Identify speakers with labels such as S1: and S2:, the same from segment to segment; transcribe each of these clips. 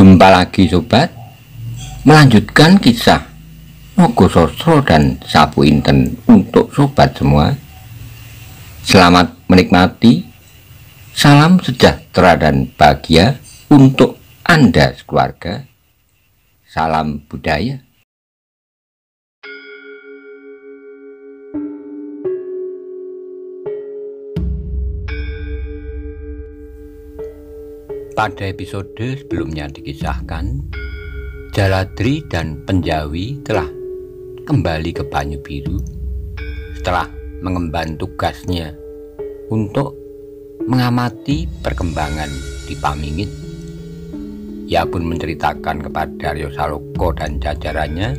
S1: Jumpa lagi sobat, melanjutkan kisah Nogososro dan Sapu Inten untuk sobat semua. Selamat menikmati. Salam sejahtera dan bahagia untuk Anda sekeluarga. Salam budaya. Pada episode sebelumnya dikisahkan, Jaladri dan Penjawi telah kembali ke Banyu Biru setelah mengemban tugasnya untuk mengamati perkembangan di Pamingit. Ia pun menceritakan kepada Aryo Saloka dan jajarannya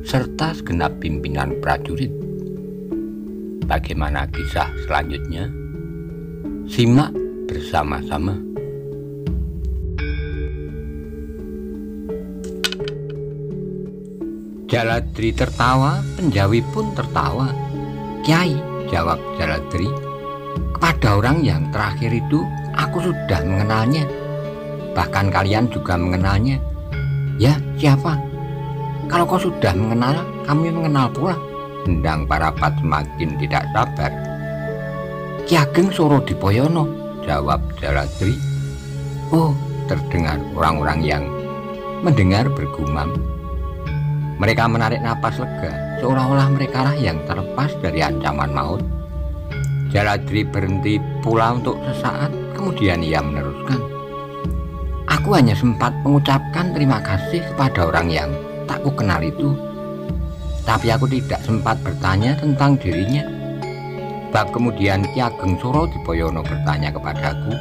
S1: serta segenap pimpinan prajurit. Bagaimana kisah selanjutnya? Simak bersama-sama. Jaladri tertawa, Penjawi pun tertawa. "Kiai," jawab Jaladri, "kepada orang yang terakhir itu aku sudah mengenalnya. Bahkan kalian juga mengenalnya." "Ya, siapa?" "Kalau kau sudah mengenal, kami mengenal pula," hendang Parapat semakin tidak sabar. "Ki Ageng Sorodipoyono," jawab Jaladri. "Oh," terdengar orang-orang yang mendengar bergumam. Mereka menarik napas lega, seolah-olah mereka lah yang terlepas dari ancaman maut. Jaladri berhenti pula untuk sesaat, kemudian ia meneruskan. "Aku hanya sempat mengucapkan terima kasih kepada orang yang tak kukenal itu. Tapi aku tidak sempat bertanya tentang dirinya. Sebab kemudian Ki Ageng Sorodipoyono bertanya kepadaku,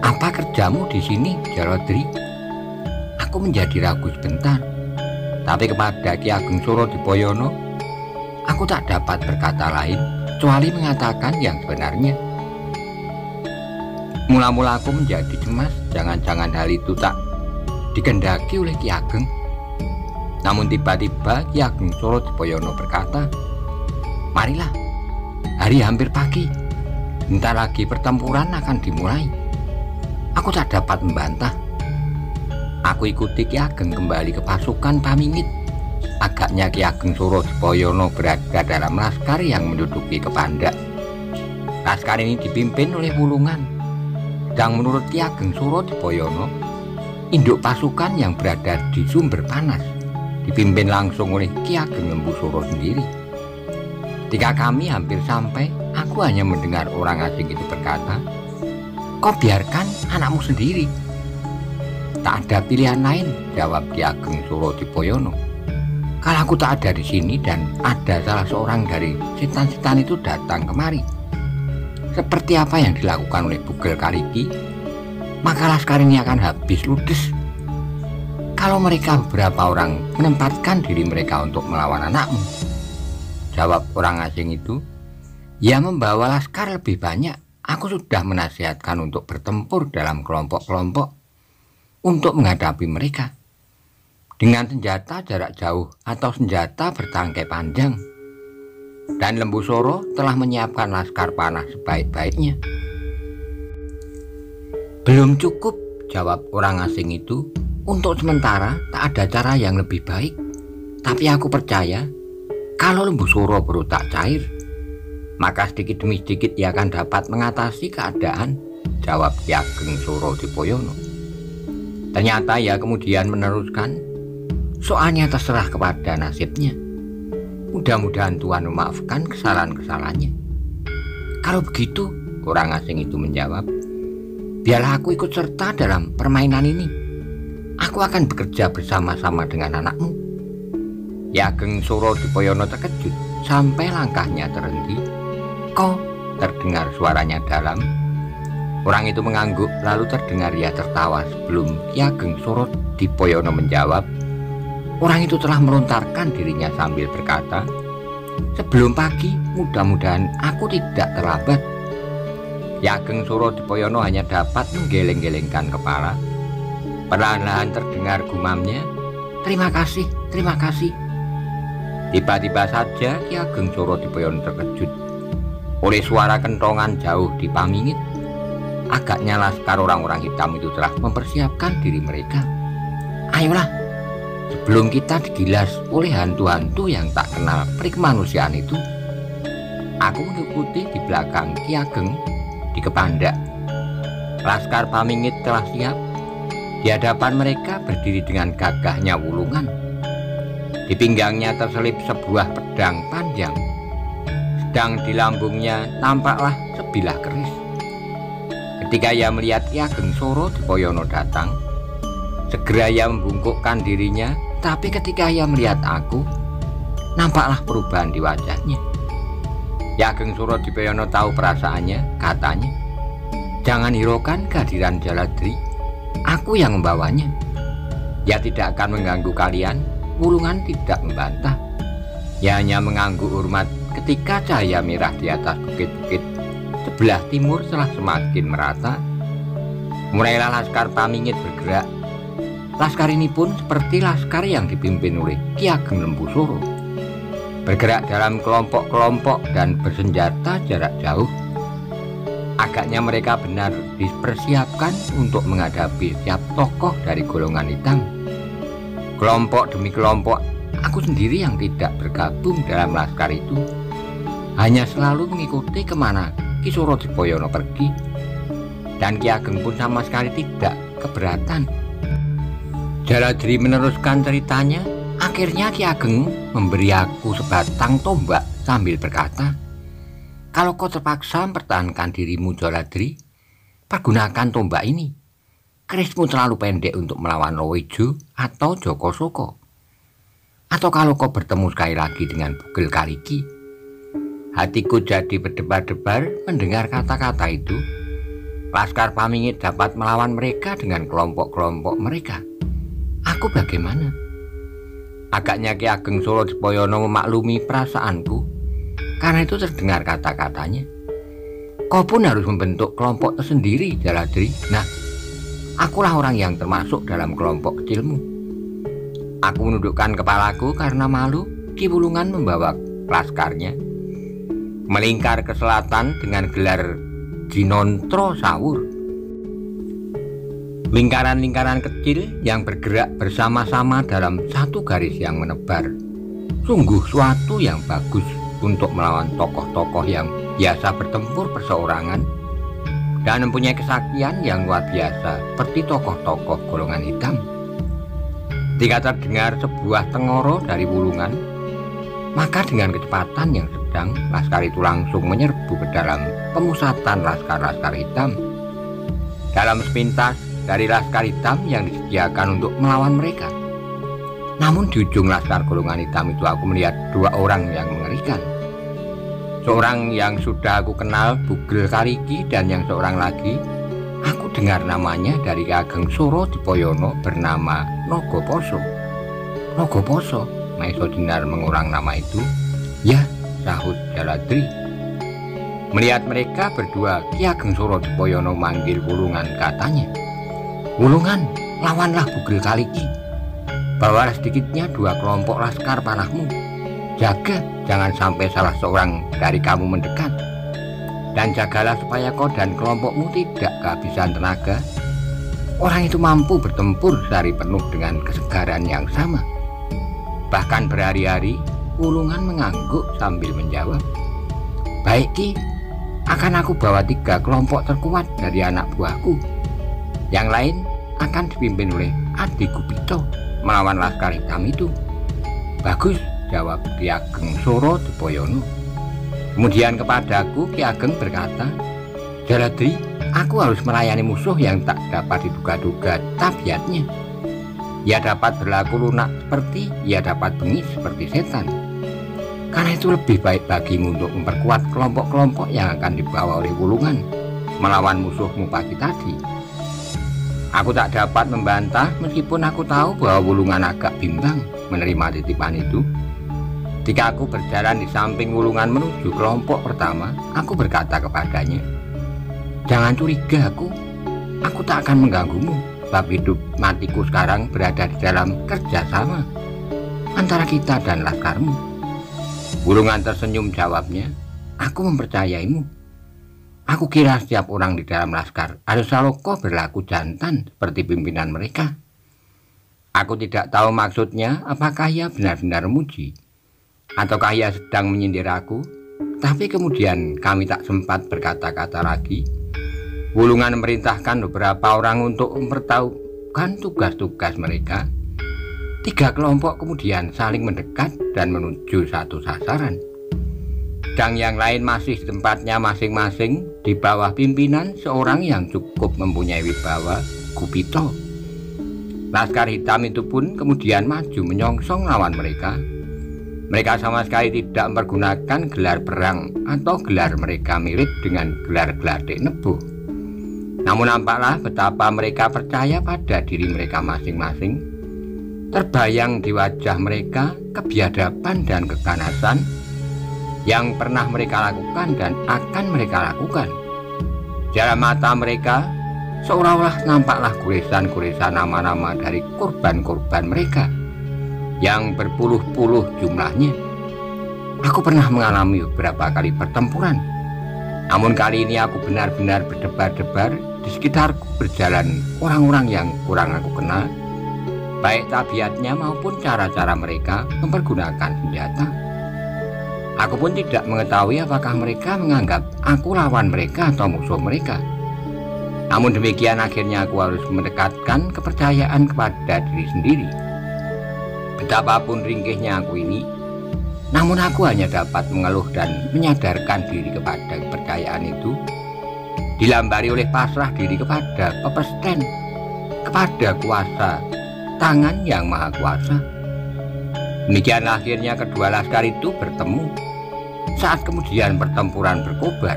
S1: 'Apa kerjamu di sini, Jaladri?' Aku menjadi ragu sebentar. Tapi kepada Ki Ageng Sorodipoyono, aku tak dapat berkata lain kecuali mengatakan yang sebenarnya. Mula-mula aku menjadi cemas, jangan-jangan hal itu tak dikehendaki oleh Ki Ageng. Namun tiba-tiba Ki Ageng Sorodipoyono berkata, 'Marilah, hari hampir pagi. Bentar lagi pertempuran akan dimulai.' Aku tak dapat membantah. Aku ikuti Ki Ageng kembali ke pasukan Pamingit. Agaknya Ki Ageng Sorodipoyono berada dalam laskar yang menduduki Kepandak. Laskar ini dipimpin oleh Wulungan. Dan menurut Ki Ageng Sorodipoyono, induk pasukan yang berada di Sumber Panas dipimpin langsung oleh Ki Ageng Lembusuro sendiri. Ketika kami hampir sampai, aku hanya mendengar orang asing itu berkata, 'Kau biarkan anakmu sendiri.' 'Tak ada pilihan lain,' jawab Ki Ageng Sorodipoyono. 'Kalau aku tak ada di sini dan ada salah seorang dari setan-setan itu datang kemari, seperti apa yang dilakukan oleh Bugel Kariki, maka laskar ini akan habis ludes. Kalau mereka beberapa orang menempatkan diri mereka untuk melawan anakmu,' jawab orang asing itu, 'ya membawa laskar lebih banyak. Aku sudah menasihatkan untuk bertempur dalam kelompok-kelompok untuk menghadapi mereka dengan senjata jarak jauh atau senjata bertangkai panjang. Dan Lembusuro telah menyiapkan laskar panah sebaik-baiknya.' 'Belum cukup,' jawab orang asing itu. 'Untuk sementara tak ada cara yang lebih baik. Tapi aku percaya kalau Lembusuro berotak cair, maka sedikit demi sedikit ia akan dapat mengatasi keadaan,' jawab Ki Ageng Sorodipoyono. Ternyata ia kemudian meneruskan, 'Soalnya terserah kepada nasibnya. Mudah-mudahan Tuhan memaafkan kesalahan-kesalahannya.' 'Kalau begitu,' orang asing itu menjawab, 'biarlah aku ikut serta dalam permainan ini. Aku akan bekerja bersama-sama dengan anakmu.' Ki Ageng Sorodipoyono terkejut sampai langkahnya terhenti. 'Kau?' terdengar suaranya dalam. Orang itu mengangguk, lalu terdengar ia tertawa sebelum Ki Ageng Sorodipoyono menjawab. Orang itu telah melontarkan dirinya sambil berkata, 'Sebelum pagi, mudah-mudahan aku tidak terlambat.' Ki Ageng Sorodipoyono hanya dapat menggeleng-gelengkan kepala. Perlahan-lahan terdengar gumamnya, 'Terima kasih, terima kasih.' Tiba-tiba saja Ki Ageng Sorodipoyono terkejut oleh suara kentongan jauh di Pamingit. agaknya laskar orang-orang hitam itu telah mempersiapkan diri mereka. Ayolah, sebelum kita digilas oleh hantu-hantu yang tak kenal perikemanusiaan itu. Aku mengikuti di belakang Ki Ageng di Kepandak. Laskar Pamingit telah siap. Di hadapan mereka berdiri dengan gagahnya Wulungan. Di pinggangnya terselip sebuah pedang panjang. Sedang di lambungnya nampaklah sebilah keris. Ketika ia melihat Ki Ageng Soro Dipoyono datang, segera ia membungkukkan dirinya. Tapi ketika ia melihat aku, nampaklah perubahan di wajahnya. Ki Ageng Soro Dipoyono tahu perasaannya, katanya, "Jangan hiraukan kehadiran Jaladri, aku yang membawanya. Ia tidak akan mengganggu kalian." Wulungan tidak membantah. Ia hanya mengangguk hormat ketika cahaya merah di atas bukit-bukit sebelah timur telah semakin merata. Mulailah Laskar Pamingit bergerak. Laskar ini pun seperti laskar yang dipimpin oleh Ki Ageng Lembu Soro, bergerak dalam kelompok-kelompok dan bersenjata jarak jauh. Agaknya mereka benar dipersiapkan untuk menghadapi setiap tokoh dari golongan hitam. Kelompok demi kelompok, aku sendiri yang tidak bergabung dalam laskar itu hanya selalu mengikuti kemana Ki Soro Dipoyono pergi, dan Ki Ageng pun sama sekali tidak keberatan. Jaladri meneruskan ceritanya. Akhirnya Ki Ageng memberi aku sebatang tombak sambil berkata, "Kalau kau terpaksa mempertahankan dirimu, Jaladri, pergunakan tombak ini. Kerismu terlalu pendek untuk melawan Lowejo atau Joko Soko. Atau kalau kau bertemu sekali lagi dengan Bugel Kariki." Hatiku jadi berdebar-debar mendengar kata-kata itu. Laskar Pamingit dapat melawan mereka dengan kelompok-kelompok mereka. Aku bagaimana? Agaknya Ki Ageng Soro Dipoyono memaklumi perasaanku. Karena itu terdengar kata-katanya, "Kau pun harus membentuk kelompok tersendiri, Jaladri." Nah, akulah orang yang termasuk dalam kelompok kecilmu. Aku menundukkan kepalaku karena malu. Ki Wulungan membawa laskarnya melingkar ke selatan dengan gelar Jinontro Sawur. Lingkaran-lingkaran kecil yang bergerak bersama-sama dalam satu garis yang menebar. Sungguh suatu yang bagus untuk melawan tokoh-tokoh yang biasa bertempur perseorangan dan mempunyai kesaktian yang luar biasa seperti tokoh-tokoh golongan hitam. Ketika terdengar sebuah tengoro dari Wulungan, maka dengan kecepatan yang sedang, laskar itu langsung menyerbu ke dalam pemusatan laskar-laskar hitam. Dalam sepintas dari laskar hitam yang disediakan untuk melawan mereka. Namun di ujung laskar golongan hitam itu aku melihat dua orang yang mengerikan. Seorang yang sudah aku kenal, Bugel Kariki, dan yang seorang lagi aku dengar namanya dari Ki Ageng Soro Dipoyono bernama Nogoposo. Nogoposo? Maeso Dinar mengurang nama itu. "Ya," sahut Jaladri. Melihat mereka berdua, Ki Ageng Soro Dipoyono manggil Wulungan, katanya, "Wulungan, lawanlah Bugel Kariki. Bawalah sedikitnya 2 kelompok laskar panahmu. Jaga jangan sampai salah seorang dari kamu mendekat. Dan jagalah supaya kau dan kelompokmu tidak kehabisan tenaga. Orang itu mampu bertempur sehari penuh dengan kesegaran yang sama." Bahkan berhari-hari Wulungan mengangguk sambil menjawab, "Baik Ki, akan aku bawa 3 kelompok terkuat dari anak buahku. Yang lain akan dipimpin oleh Adi Gupito melawan laskar hitam itu." "Bagus," jawab Ki Ageng Soro Dipoyono. Kemudian kepadaku Ki Ageng berkata, "Jaladri, aku harus melayani musuh yang tak dapat diduga-duga tabiatnya. Ia dapat berlaku lunak seperti, ia dapat bengis seperti setan. Karena itu lebih baik bagimu untuk memperkuat kelompok-kelompok yang akan dibawa oleh Wulungan melawan musuhmu pagi tadi." Aku tak dapat membantah meskipun aku tahu bahwa Wulungan agak bimbang menerima titipan itu. Ketika aku berjalan di samping Wulungan menuju kelompok pertama, aku berkata kepadanya, "Jangan curiga aku tak akan mengganggumu. Sebab hidup matiku sekarang berada di dalam kerjasama antara kita dan laskarmu." Wulungan tersenyum jawabnya, "Aku mempercayaimu. Aku kira setiap orang di dalam laskar Arsaloka berlaku jantan seperti pimpinan mereka. Aku tidak tahu maksudnya, apakah ia benar-benar memuji ataukah ia sedang menyindir aku. Tapi kemudian kami tak sempat berkata-kata lagi. Wulungan memerintahkan beberapa orang untuk memberitahukan tugas-tugas mereka. 3 kelompok kemudian saling mendekat dan menuju satu sasaran. Sedang yang lain masih di tempatnya masing-masing di bawah pimpinan seorang yang cukup mempunyai wibawa, Gupito. Laskar hitam itu pun kemudian maju menyongsong lawan mereka. Mereka sama sekali tidak mempergunakan gelar perang atau gelar mereka mirip dengan gelar Gladek Nebuh. Namun nampaklah betapa mereka percaya pada diri mereka masing-masing. Terbayang di wajah mereka kebiadaban dan keganasan yang pernah mereka lakukan dan akan mereka lakukan. Dalam mata mereka seolah-olah nampaklah goresan-goresan nama-nama dari korban-korban mereka yang berpuluh-puluh jumlahnya. Aku pernah mengalami beberapa kali pertempuran, namun kali ini aku benar-benar berdebar-debar. Di sekitarku berjalan orang-orang yang kurang aku kenal, baik tabiatnya maupun cara-cara mereka mempergunakan senjata. Aku pun tidak mengetahui apakah mereka menganggap aku lawan mereka atau musuh mereka. Namun demikian akhirnya aku harus mendekatkan kepercayaan kepada diri sendiri. Betapapun ringkihnya aku ini, namun aku hanya dapat mengeluh dan menyadarkan diri kepada kepercayaan itu, dilambari oleh pasrah diri kepada pepesten, kepada kuasa tangan yang maha kuasa. Demikianlah akhirnya kedua laskar itu bertemu. Saat kemudian pertempuran berkobar,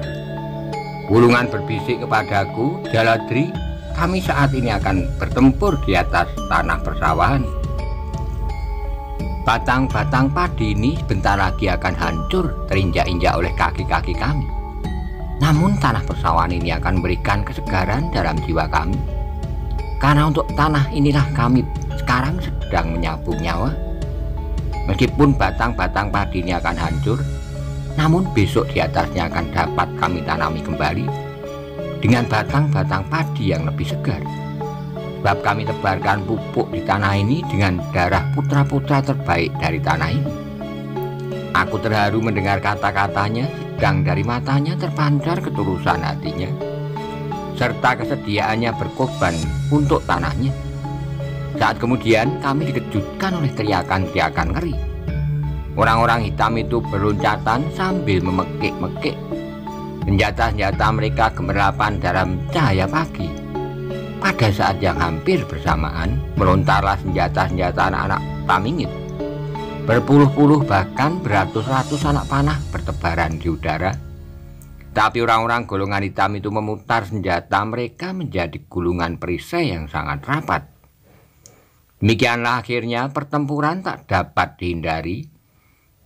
S1: Wulungan berbisik kepadaku, "Jaladri, kami saat ini akan bertempur di atas tanah persawahan. Batang-batang padi ini sebentar lagi akan hancur terinjak-injak oleh kaki-kaki kami. Namun tanah persawahan ini akan memberikan kesegaran dalam jiwa kami. Karena untuk tanah inilah kami sekarang sedang menyabung nyawa. Meskipun batang-batang padi ini akan hancur, namun besok di atasnya akan dapat kami tanami kembali dengan batang-batang padi yang lebih segar. Sebab kami tebarkan pupuk di tanah ini dengan darah putra-putra terbaik dari tanah ini." Aku terharu mendengar kata-katanya, sedang dari matanya terpancar ketulusan hatinya serta kesediaannya berkorban untuk tanahnya. Saat kemudian kami dikejutkan oleh teriakan-teriakan ngeri. Orang-orang hitam itu berloncatan sambil memekik-mekik. Senjata-senjata mereka gemerlapan dalam cahaya pagi. Pada saat yang hampir bersamaan, melontarlah senjata-senjata anak-anak Pamingit. Berpuluh-puluh bahkan beratus-ratus anak panah bertebaran di udara. Tapi orang-orang golongan hitam itu memutar senjata mereka menjadi gulungan perisai yang sangat rapat. Demikianlah akhirnya pertempuran tak dapat dihindari.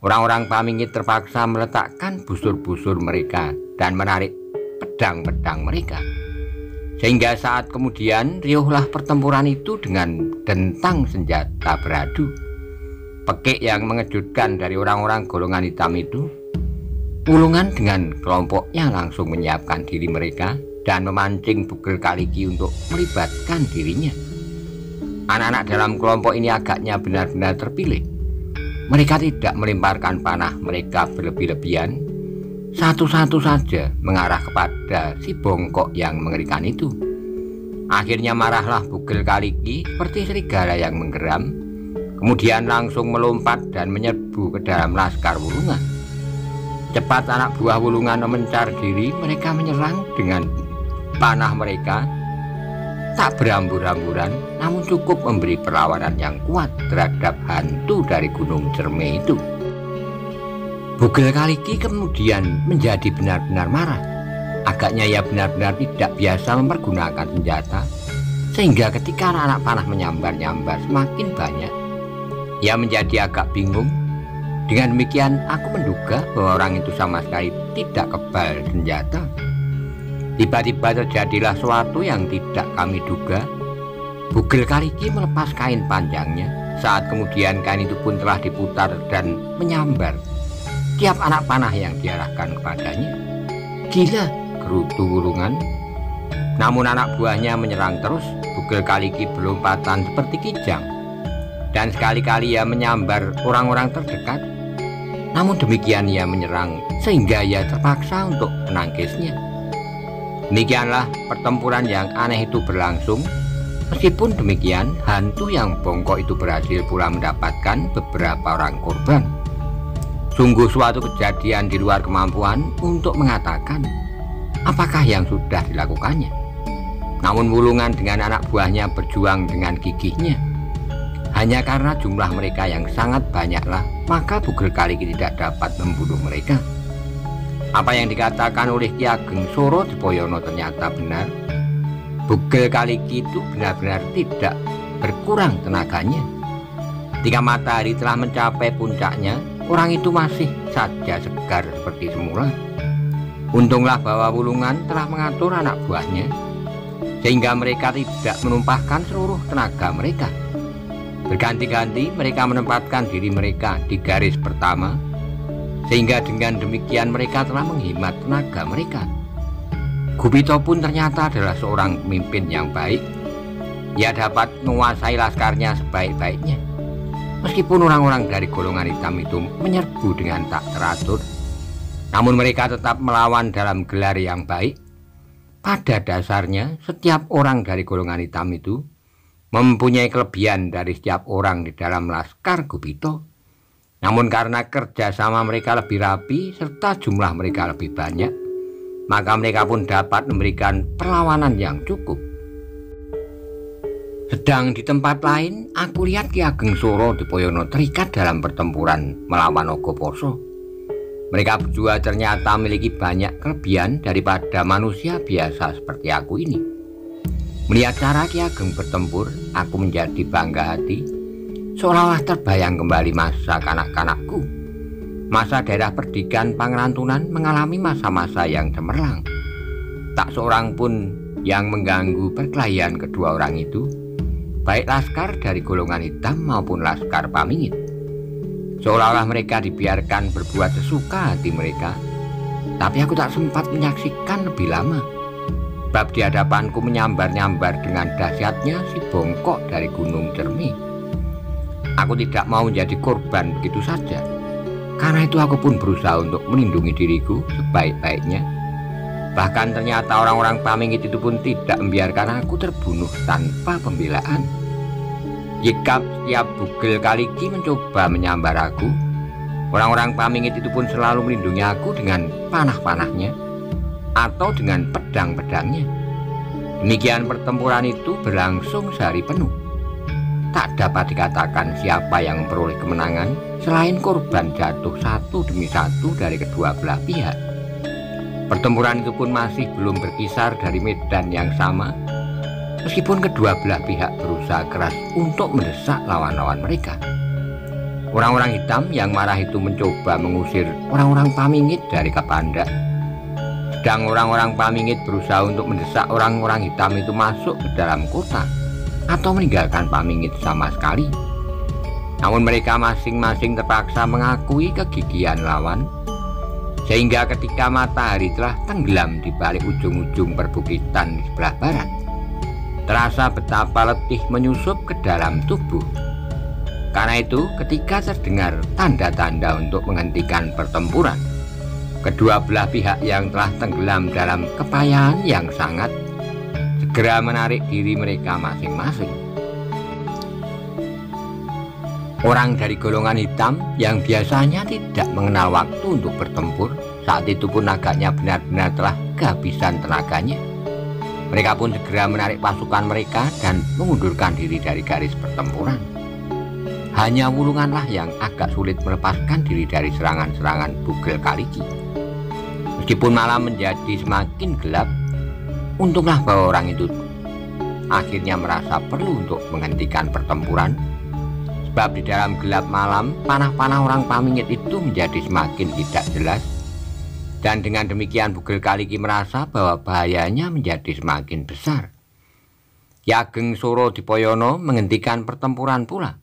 S1: Orang-orang Pamingit terpaksa meletakkan busur-busur mereka dan menarik pedang-pedang mereka. Sehingga saat kemudian riuhlah pertempuran itu dengan dentang senjata beradu. Pekik yang mengejutkan dari orang-orang golongan hitam itu. Wulungan dengan kelompoknya langsung menyiapkan diri mereka dan memancing Bugel Kaliki untuk melibatkan dirinya. Anak-anak dalam kelompok ini agaknya benar-benar terpilih. Mereka tidak melemparkan panah mereka berlebih-lebihan, satu-satu saja mengarah kepada si bongkok yang mengerikan itu. Akhirnya marahlah Bugel Kaliki seperti serigala yang menggeram, kemudian langsung melompat dan menyerbu ke dalam laskar Wulungan. Cepat anak buah Wulungan memencar diri, mereka menyerang dengan panah mereka. Tak berambur-amburan, namun cukup memberi perlawanan yang kuat terhadap hantu dari Gunung Cerme itu. Bugel Kaliki kemudian menjadi benar-benar marah. Agaknya ia benar-benar tidak biasa mempergunakan senjata, sehingga ketika anak-anak panah menyambar-nyambar semakin banyak, ia menjadi agak bingung. Dengan demikian aku menduga bahwa orang itu sama sekali tidak kebal senjata. Tiba-tiba terjadilah sesuatu yang tidak kami duga. Bugel Kaliki melepas kain panjangnya. Saat kemudian kain itu pun telah diputar dan menyambar tiap anak panah yang diarahkan kepadanya. "Gila, menggerutu Wulungan. Namun anak buahnya menyerang terus. Bugel Kaliki berlompatan seperti kijang, dan sekali-kali ia menyambar orang-orang terdekat. Namun demikian ia menyerang sehingga ia terpaksa untuk menangkisnya. Demikianlah pertempuran yang aneh itu berlangsung. Meskipun demikian, hantu yang bongkok itu berhasil pula mendapatkan beberapa orang korban. Sungguh suatu kejadian di luar kemampuan untuk mengatakan apakah yang sudah dilakukannya. Namun Wulungan dengan anak buahnya berjuang dengan gigihnya. Hanya karena jumlah mereka yang sangat banyaklah, maka Bugel Kaliki tidak dapat membunuh mereka. Apa yang dikatakan oleh Ki Ageng Soro Dipoyono ternyata benar. Bugel Kaliki itu benar-benar tidak berkurang tenaganya. Ketika matahari telah mencapai puncaknya, orang itu masih saja segar seperti semula. Untunglah bahwa Wulungan telah mengatur anak buahnya, sehingga mereka tidak menumpahkan seluruh tenaga mereka. Berganti-ganti mereka menempatkan diri mereka di garis pertama, sehingga dengan demikian mereka telah menghemat tenaga mereka. Gupito pun ternyata adalah seorang pemimpin yang baik. Ia dapat menguasai laskarnya sebaik-baiknya. Meskipun orang-orang dari golongan hitam itu menyerbu dengan tak teratur, namun mereka tetap melawan dalam gelar yang baik. Pada dasarnya, setiap orang dari golongan hitam itu mempunyai kelebihan dari setiap orang di dalam laskar Gupito. Namun karena kerjasama mereka lebih rapi serta jumlah mereka lebih banyak, maka mereka pun dapat memberikan perlawanan yang cukup. Sedang di tempat lain, aku lihat Ki Ageng Soro Dipoyono terikat dalam pertempuran melawan Ogoposo. Mereka berdua ternyata memiliki banyak kelebihan daripada manusia biasa seperti aku ini. Melihat cara Ki Ageng bertempur, aku menjadi bangga hati, seolah-olah terbayang kembali masa kanak-kanakku. Masa daerah Perdikan Pangerantunan mengalami masa-masa yang cemerlang. Tak seorang pun yang mengganggu perkelahian kedua orang itu, baik laskar dari golongan hitam maupun laskar Pamingit. Seolah-olah mereka dibiarkan berbuat sesuka hati mereka. Tapi aku tak sempat menyaksikan lebih lama, sebab di hadapanku menyambar-nyambar dengan dahsyatnya si bongkok dari Gunung Cermi. Aku tidak mau menjadi korban begitu saja. Karena itu aku pun berusaha untuk melindungi diriku sebaik-baiknya. Bahkan ternyata orang-orang Pamingit itu pun tidak membiarkan aku terbunuh tanpa pembelaan. Jika setiap Bugel Kaliki mencoba menyambar aku, orang-orang Pamingit itu pun selalu melindungi aku dengan panah-panahnya atau dengan pedang-pedangnya. Demikian pertempuran itu berlangsung sehari penuh. Tak dapat dikatakan siapa yang memperoleh kemenangan selain korban jatuh satu demi satu dari kedua belah pihak. Pertempuran itu pun masih belum berkisar dari medan yang sama, meskipun kedua belah pihak berusaha keras untuk mendesak lawan-lawan mereka. Orang-orang hitam yang marah itu mencoba mengusir orang-orang Pamingit dari Kapandak, sedang orang-orang Pamingit berusaha untuk mendesak orang-orang hitam itu masuk ke dalam kota atau meninggalkan Pamingit sama sekali. Namun mereka masing-masing terpaksa mengakui kegigihan lawan, sehingga ketika matahari telah tenggelam di balik ujung-ujung perbukitan di sebelah barat, terasa betapa letih menyusup ke dalam tubuh. Karena itu, ketika terdengar tanda-tanda untuk menghentikan pertempuran, kedua belah pihak yang telah tenggelam dalam kepayahan yang sangat segera menarik diri mereka masing-masing. Orang dari golongan hitam yang biasanya tidak mengenal waktu untuk bertempur, saat itu pun agaknya benar-benar telah kehabisan tenaganya. Mereka pun segera menarik pasukan mereka dan mengundurkan diri dari garis pertempuran. Hanya Wulunganlah yang agak sulit melepaskan diri dari serangan-serangan Bugel Kaliki. Meskipun malam menjadi semakin gelap, untunglah bahwa orang itu akhirnya merasa perlu untuk menghentikan pertempuran. Sebab di dalam gelap malam, panah-panah orang Pamingit itu menjadi semakin tidak jelas. Dan dengan demikian Bugel Kaliki merasa bahwa bahayanya menjadi semakin besar. Ki Ageng Soro Dipoyono menghentikan pertempuran pula.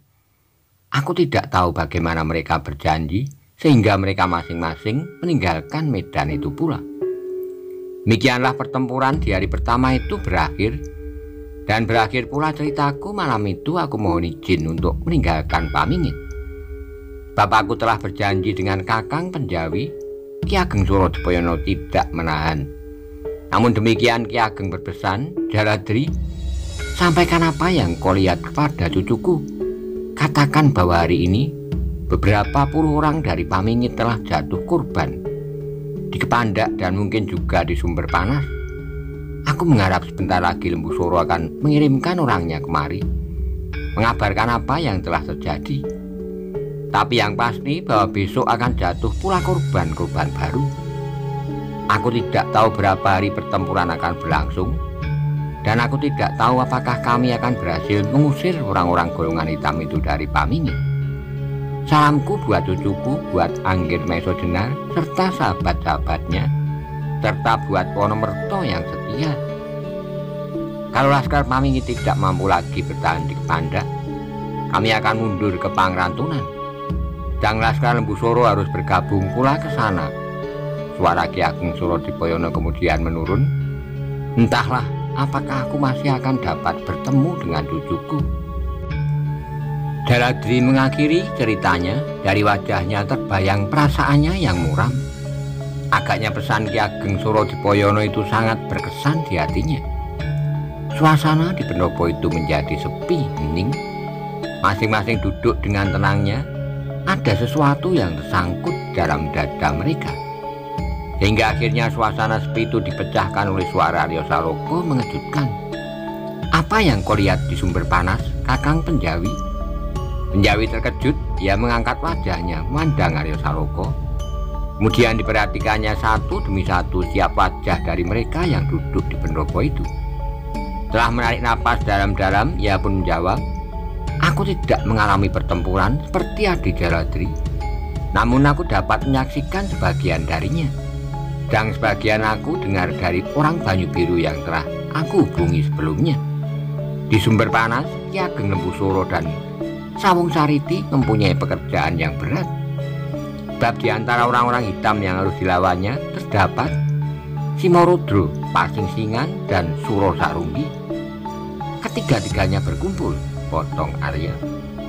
S1: Aku tidak tahu bagaimana mereka berjanji, sehingga mereka masing-masing meninggalkan medan itu pula. Demikianlah pertempuran di hari pertama itu berakhir, dan berakhir pula ceritaku. Malam itu aku mohon izin untuk meninggalkan Pamingit. Bapakku telah berjanji dengan Kakang Penjawi. Ki Ageng Surodipoyono tidak menahan. Namun demikian Ki Ageng berpesan, "Jaladri, sampaikan apa yang kau lihat kepada cucuku. Katakan bahwa hari ini beberapa puluh orang dari Pamingit telah jatuh korban di Kepandak dan mungkin juga di Sumber Panas. Aku mengharap sebentar lagi Lembu Soro akan mengirimkan orangnya kemari, mengabarkan apa yang telah terjadi. Tapi yang pasti bahwa besok akan jatuh pula korban-korban baru. Aku tidak tahu berapa hari pertempuran akan berlangsung, dan aku tidak tahu apakah kami akan berhasil mengusir orang-orang golongan hitam itu dari Pamingit. Salamku buat cucuku, buat Anggir Mesodenar, serta sahabat-sahabatnya, serta buat Wonomerto yang setia. Kalau Laskar Pamingit tidak mampu lagi bertahan di Kepandak, kami akan mundur ke Pangrantunan. Dan Laskar Lembu Soro harus bergabung pula ke sana." Suara Ki Ageng Surodipoyono kemudian menurun. "Entahlah apakah aku masih akan dapat bertemu dengan cucuku." Jaladri mengakhiri ceritanya. Dari wajahnya terbayang perasaannya yang muram. Agaknya pesan Ki Ageng Surodipoyono itu sangat berkesan di hatinya. Suasana di pendopo itu menjadi sepi, hening. Masing-masing duduk dengan tenangnya. Ada sesuatu yang tersangkut dalam dada mereka. Hingga akhirnya suasana sepi itu dipecahkan oleh suara Aryo Saroko mengejutkan. "Apa yang kau lihat di Sumber Panas, Kakang Penjawi?" Penjawi terkejut. Ia mengangkat wajahnya memandang Aryo Saroko. Kemudian diperhatikannya satu demi satu setiap wajah dari mereka yang duduk di pendopo itu. Setelah menarik napas dalam-dalam, ia pun menjawab, "Aku tidak mengalami pertempuran seperti Adi Jaladri. Namun aku dapat menyaksikan sebagian darinya. Dan sebagian aku dengar dari orang Banyu Biru yang telah aku hubungi sebelumnya. Di Sumber Panas, Ki Ageng Lembu Soro dan Sawung Sariti mempunyai pekerjaan yang berat. Sebab di antara orang-orang hitam yang harus dilawannya terdapat Simorodro, Pasing Singan, dan Suro Sarunggi. Ketiga-tiganya berkumpul," potong Arya.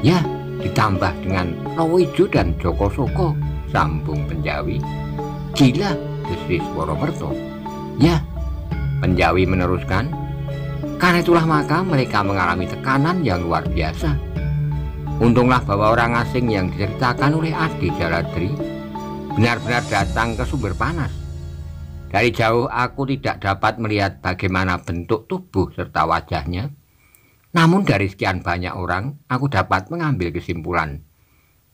S1: "Ya, ditambah dengan Rowijo dan Joko Soko," sambung Penjawi. "Gila," desis Wonomerto. "Ya," Penjawi meneruskan, "karena itulah maka mereka mengalami tekanan yang luar biasa. Untunglah bahwa orang asing yang diceritakan oleh Adi Jaladri benar-benar datang ke Sumber Panas. Dari jauh aku tidak dapat melihat bagaimana bentuk tubuh serta wajahnya. Namun dari sekian banyak orang, aku dapat mengambil kesimpulan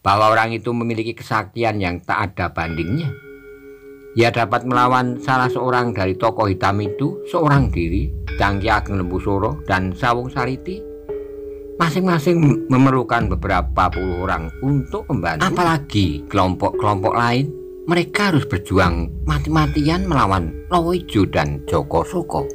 S1: bahwa orang itu memiliki kesaktian yang tak ada bandingnya. Ia dapat melawan salah seorang dari tokoh hitam itu seorang diri, Ki Ageng Lembu Soro dan Sawung Sariti. Masing-masing memerlukan beberapa puluh orang untuk membantu. Apalagi kelompok-kelompok lain, mereka harus berjuang mati-matian melawan Rowijo dan Joko Soko.